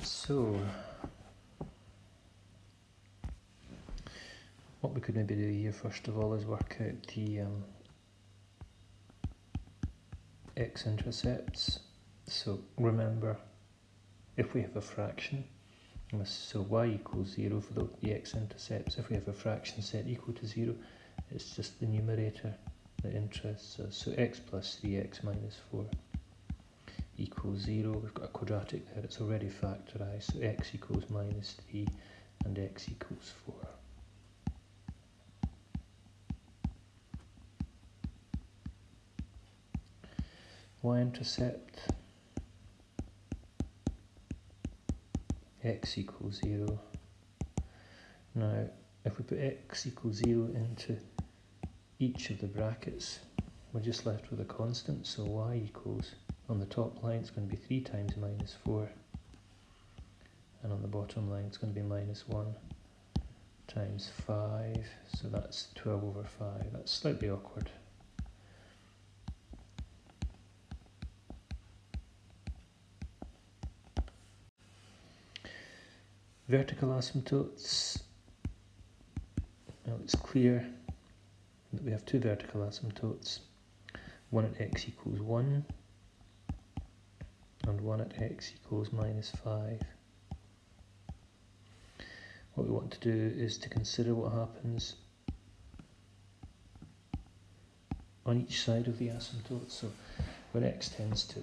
So, what we could maybe do here first of all is work out the X-Intercepts. So remember, if we have a fraction, so y equals 0 for the X-Intercepts, if we have a fraction set equal to 0, it's just the numerator that interests us. So x plus 3x minus 4 equals 0. We've got a quadratic there, it's already factorised, so x equals minus 3 and x equals 4. Y-intercept, x equals 0. Now, if we put x equals 0 into each of the brackets, we're just left with a constant, so y equals, on the top line it's going to be 3 times minus 4, and on the bottom line it's going to be minus 1 times 5, so that's 12 over 5. That's slightly awkward. Vertical asymptotes. Well, it's clear that we have two vertical asymptotes, one at x equals 1 and one at x equals minus 5. What we want to do is to consider what happens on each side of the asymptote. So when x tends to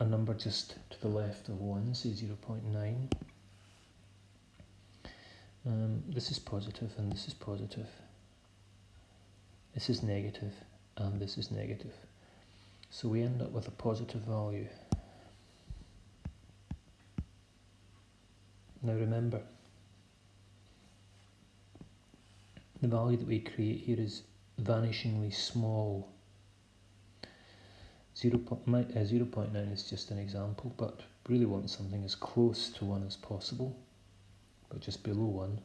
a number just to the left of 1, say 0.9, this is positive and this is positive. This is negative and this is negative. So we end up with a positive value. Now remember, the value that we create here is vanishingly small. 0.9 is just an example, but really want something as close to 1 as possible, but just below 1,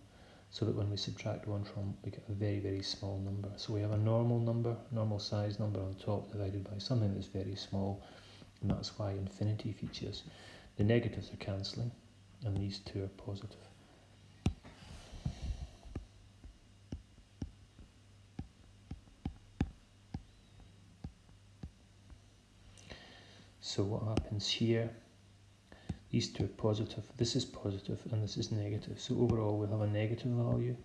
so that when we subtract 1 from, we get a very, very small number. So we have a normal number, normal size number on top divided by something that's very small, and that's why infinity features. The negatives are cancelling, and these two are positive. So what happens here, these two are positive, this is positive and this is negative. So overall we'll have a negative value,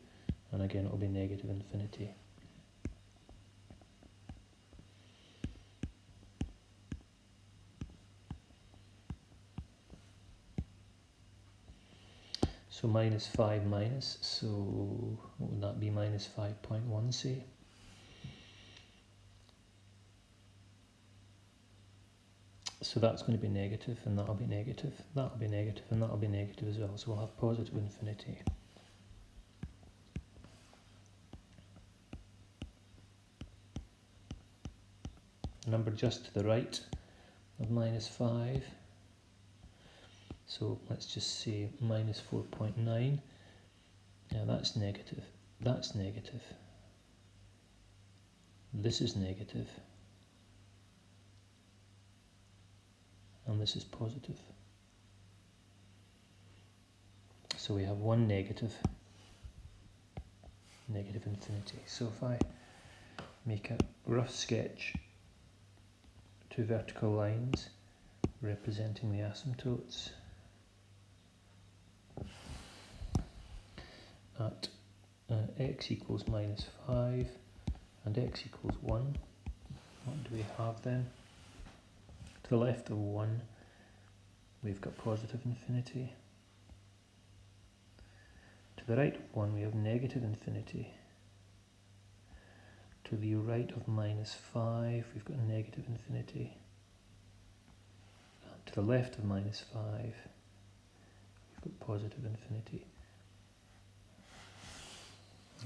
and again it will be negative infinity. So minus 5 minus, so what would that be, minus 5.1 say? So that's going to be negative, and that'll be negative, that'll be negative, and that'll be negative as well. So we'll have positive infinity. A number just to the right of minus 5. So let's just say minus 4.9. Now that's negative, that's negative. This is negative. And this is positive. So we have one negative, negative infinity. So if I make a rough sketch, two vertical lines representing the asymptotes at x equals minus 5 and x equals 1, what do we have then? To the left of 1, we've got positive infinity. To the right of 1, we have negative infinity. To the right of minus 5, we've got negative infinity. And to the left of minus 5, we've got positive infinity.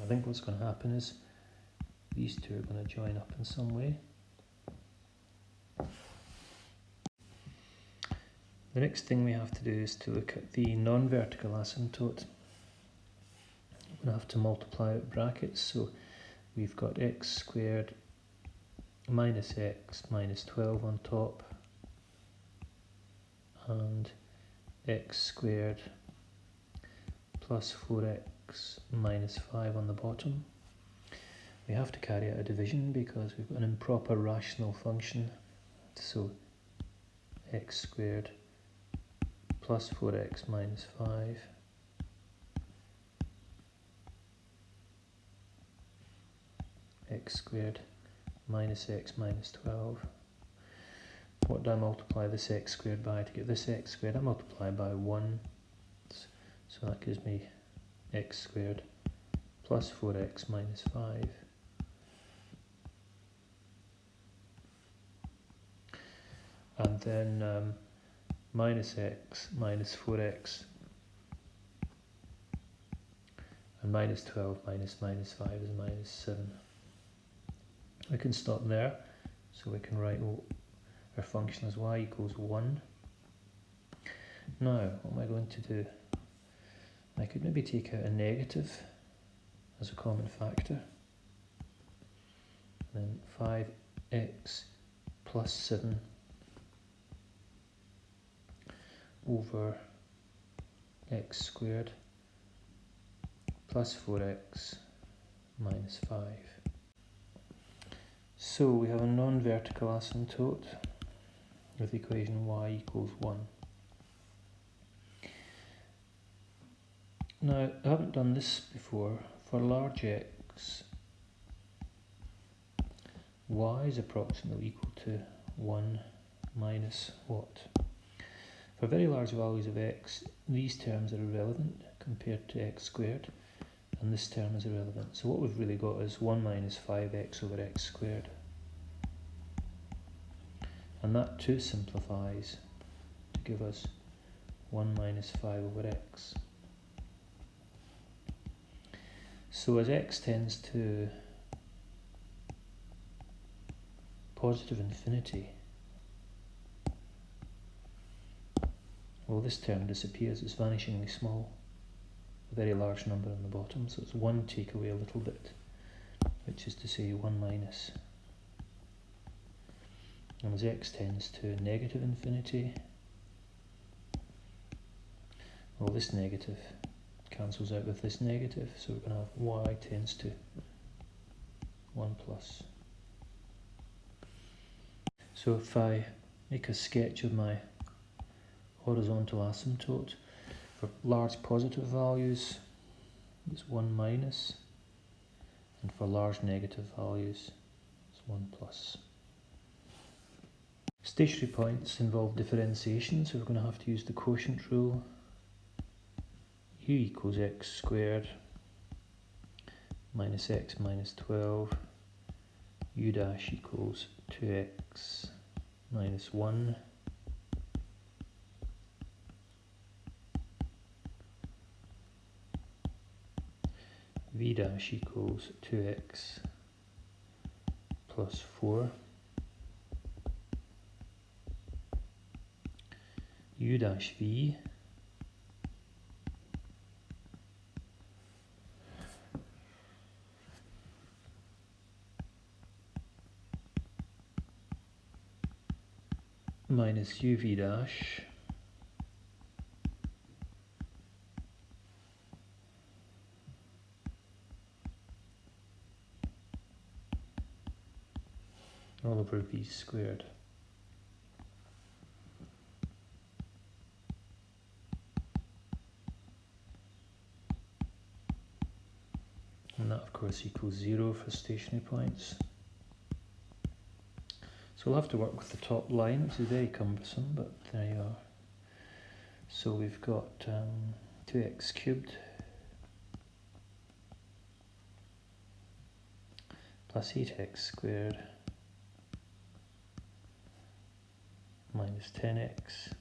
I think what's going to happen is these two are going to join up in some way. The next thing we have to do is to look at the non-vertical asymptote. We're going to have to multiply out brackets, so we've got x squared minus x minus 12 on top and x squared plus 4x minus 5 on the bottom. We have to carry out a division because we've got an improper rational function. So x squared plus 4x minus 5 x squared minus x minus 12. What do I multiply this x squared by to get this x squared? I multiply by 1, so that gives me x squared plus 4x minus 5. And then minus x minus 4x and minus 12 minus 5 is minus 7. We can stop there, so we can write our function as y equals 1. Now, what am I going to do? I could maybe take out a negative as a common factor. Then 5x plus 7 over x squared plus 4x minus 5. So we have a non-vertical asymptote with the equation y equals 1. Now, I haven't done this before. For large x, y is approximately equal to 1 minus what? For very large values of x, these terms are irrelevant compared to x squared, and this term is irrelevant. So what we've really got is 1 minus 5x over x squared. And that too simplifies to give us 1 minus 5 over x. So as x tends to positive infinity, well, this term disappears. It's vanishingly small, a very large number on the bottom, so it's 1 take away a little bit, which is to say 1 minus. And as x tends to negative infinity, well, this negative cancels out with this negative, so we're going to have y tends to 1 plus. So if I make a sketch of my horizontal asymptote, for large positive values it's 1 minus, and for large negative values it's 1 plus. Stationary points involve differentiation, so we're going to have to use the quotient rule. U equals x squared minus x minus 12, u dash equals 2x minus 1, v dash equals 2x plus 4, u dash v minus uv dash all over v squared. And that of course equals 0 for stationary points. So we'll have to work with the top line, which is very cumbersome, but there you are. So we've got 2x cubed plus 8x squared minus 10x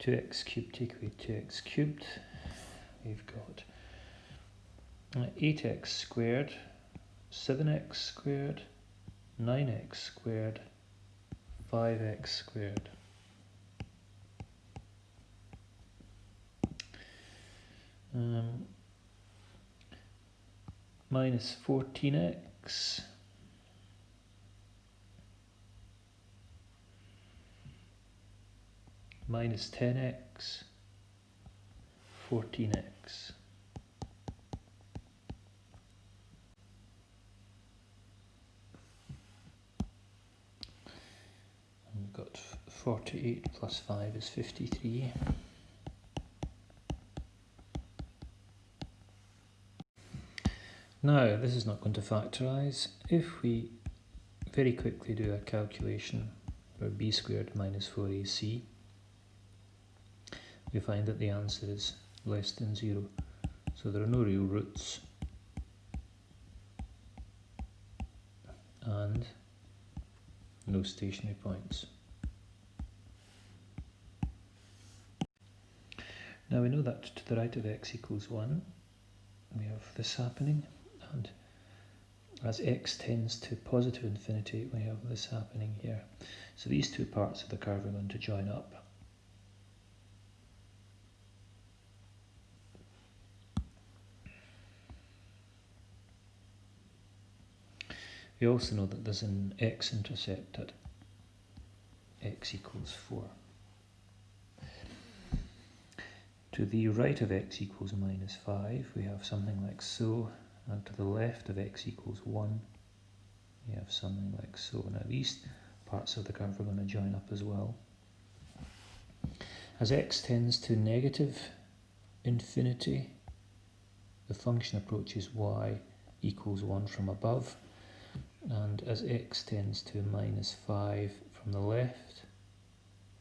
2x cubed take away 2x cubed. We've got 8x squared, 7x squared, 9x squared, 5x squared. Minus 14x, minus 10x, 14x. And we've got 48 plus 5 is 53. Now, this is not going to factorise. If we very quickly do a calculation for b squared minus 4ac, we find that the answer is less than 0. So there are no real roots and no stationary points. Now we know that to the right of x equals 1, we have this happening, and as x tends to positive infinity, we have this happening here. So these two parts of the curve are going to join up. We also know that there's an x-intercept at x equals 4. To the right of x equals minus 5, we have something like so, and to the left of x equals 1, we have something like so. Now these parts of the curve are going to join up as well. As x tends to negative infinity, the function approaches y equals 1 from above, and as x tends to minus 5 from the left,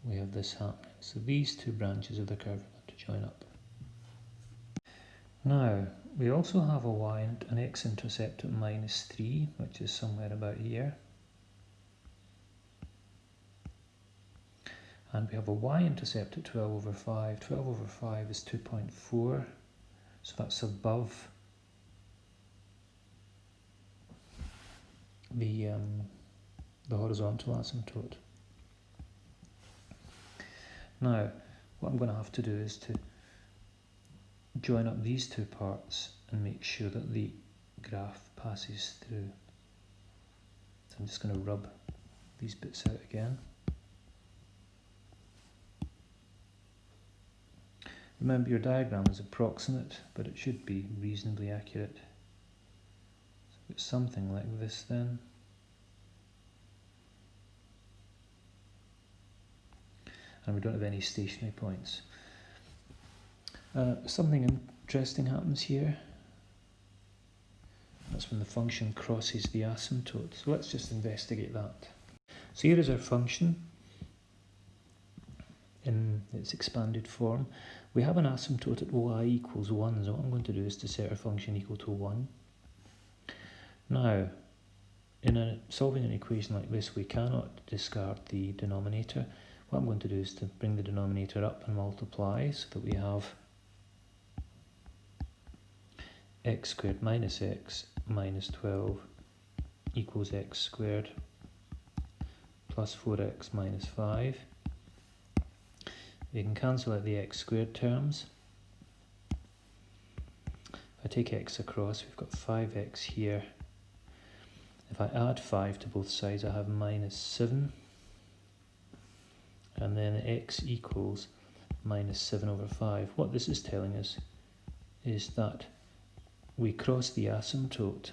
we have this happening. So these two branches of the curve are going to join up. Now, we also have a y and an x-intercept at minus 3, which is somewhere about here. And we have a y-intercept at 12 over 5. 12 over 5 is 2.4, so that's above the horizontal asymptote. Now, what I'm going to have to do is to join up these two parts and make sure that the graph passes through. So I'm just going to rub these bits out again. Remember, your diagram is approximate, but it should be reasonably accurate. So it's something like this then. And we don't have any stationary points. Something interesting happens here. That's when the function crosses the asymptote. So let's just investigate that. So here is our function in its expanded form. We have an asymptote at y equals 1, so what I'm going to do is to set our function equal to 1. Now, in solving an equation like this, we cannot discard the denominator. What I'm going to do is to bring the denominator up and multiply, so that we have x squared minus x minus 12 equals x squared plus 4x minus 5. We can cancel out the x squared terms. If I take x across, we've got 5x here. If I add 5 to both sides, I have minus 7. And then x equals minus 7 over 5. What this is telling us is that we cross the asymptote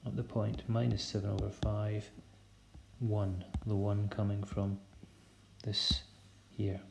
at the point minus 7 over 5, 1, the 1 coming from this here.